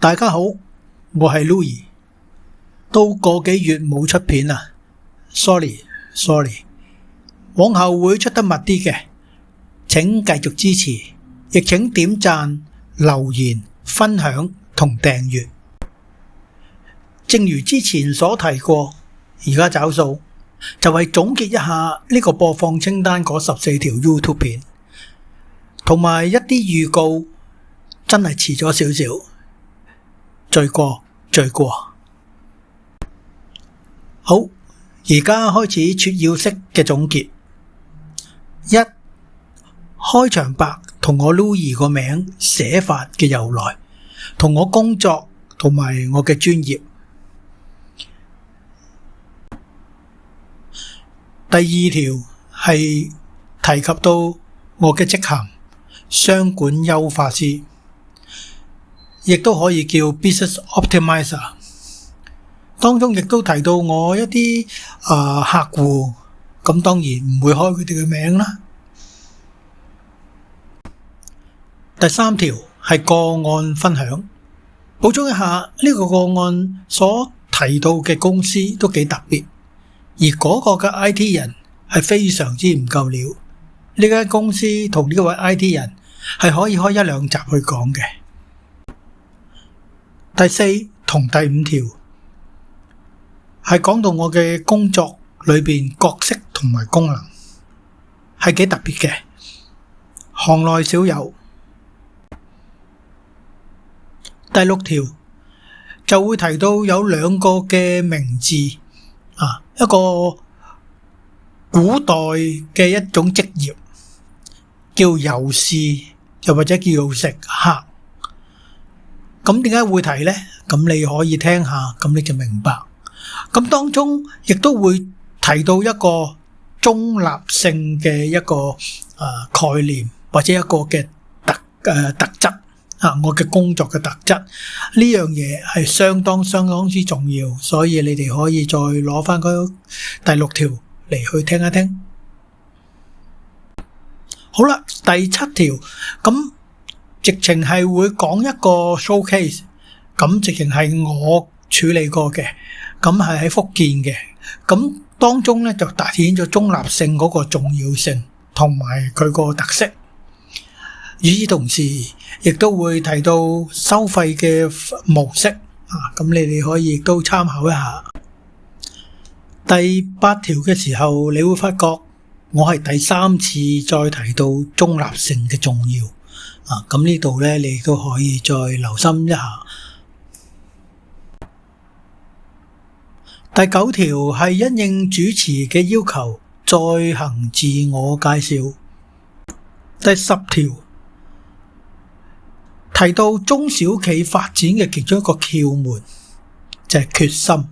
大家好，我係 Louis， 都個幾月冇出片啦 ，sorry， 往後會出得密啲嘅，請繼續支持，亦請點讚、留言、分享同訂閱。正如之前所提過，而家找數就係總結一下呢個播放清單嗰14條 YouTube 片，同埋一啲預告，真係遲咗少少。罪過。好，而家開始撮要式嘅總結。一、開場白同我 Louis 個名寫法嘅由來，同我工作同埋我嘅專業。第二條係提及到我嘅職銜商管優化師，亦都可以叫 Business Optimizer。當中亦都提到我一啲客戶，咁當然唔會開佢哋嘅名啦。第三條係個案分享，補充一下呢個個案所提到嘅公司都幾特別，而嗰個嘅 IT 人係非常之唔夠料。呢間公司同呢位 IT 人係可以開1-2集去講嘅。第四同第5條係講到我嘅工作裏邊角色同埋功能，係幾特別嘅，行內少有。第6條就會提到有2個嘅名字，一個古代嘅一種職業叫遊士，又或者叫做食客。咁點解會提呢？咁你可以聽下，咁你就明白。咁當中亦都會提到一個中立性嘅一個概念，或者一個嘅特質我嘅工作嘅特質，呢樣嘢係相當之重要，所以你哋可以再攞翻嗰第6條嚟去聽一聽。好啦，第7條咁直情係會講一個 showcase， 咁直情係我處理過嘅，咁係喺福建嘅，咁當中咧就凸顯咗中立性嗰個重要性同埋佢個特色。與此同時，亦都會提到收費嘅模式，咁你哋可以亦都參考一下。第8條嘅時候，你會發覺我係第3次再提到中立性嘅重要。咁呢度咧，你都可以再留心一下。第9條係因應主持嘅要求，再行自我介紹。第10條提到中小企發展嘅其中一個竅門，就係決心。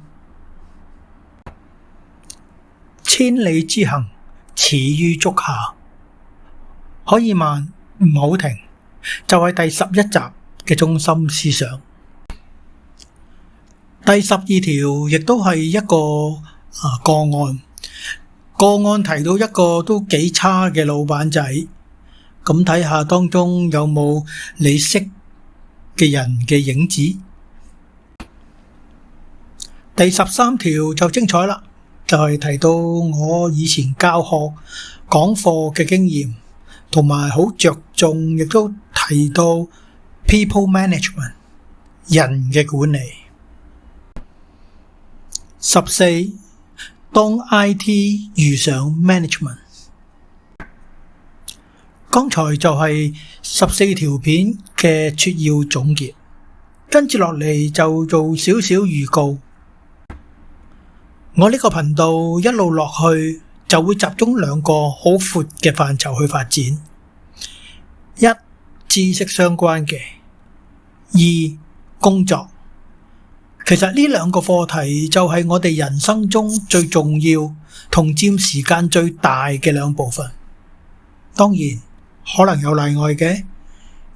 千里之行，始於足下。可以慢，唔好停。就係第11集嘅中心思想。第12條亦都係一個個案提到一個都幾差嘅老闆仔，咁睇下當中有冇你識嘅人嘅影子。第13條就精彩啦，就係提到我以前教學講課嘅經驗，同埋好着重，亦都提到 people management 人嘅管理。14當 IT 遇上 management。剛才就係14條片嘅撮要總結，跟住落嚟就做少少預告。我呢個頻道一路落去就會集中2個好闊嘅範疇去發展。1知識相關嘅，2工作。其實呢2個課題就係我哋人生中最重要同佔時間最大嘅2部分。當然可能有例外嘅，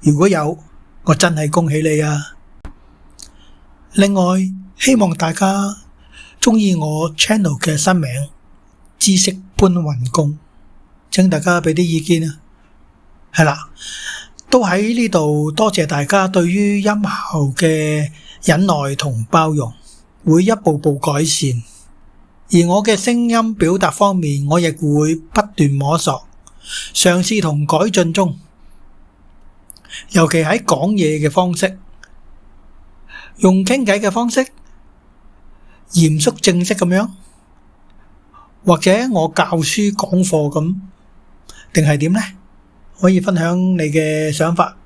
如果有，我真係恭喜你啊！另外，希望大家鍾意我 channel 嘅新名知識搬運工，請大家俾啲意見啊！係啦。都喺呢度多謝大家對於音效嘅忍耐同包容，會一步步改善。而我嘅聲音表達方面，我亦會不斷摸索，嘗試同改進中。尤其喺講嘢嘅方式，用傾偈嘅方式，嚴肅正式咁樣，或者我教書講課咁，定係點呢？可以分享你嘅想法。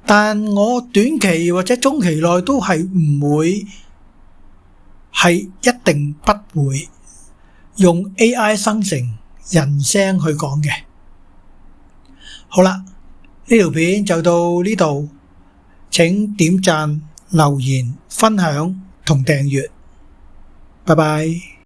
但我短期或者中期內都係唔會，係一定不會用 AI 生成人聲去講嘅。好啦，呢條片就到呢度，請點讚、留言、分享同訂閱。拜拜。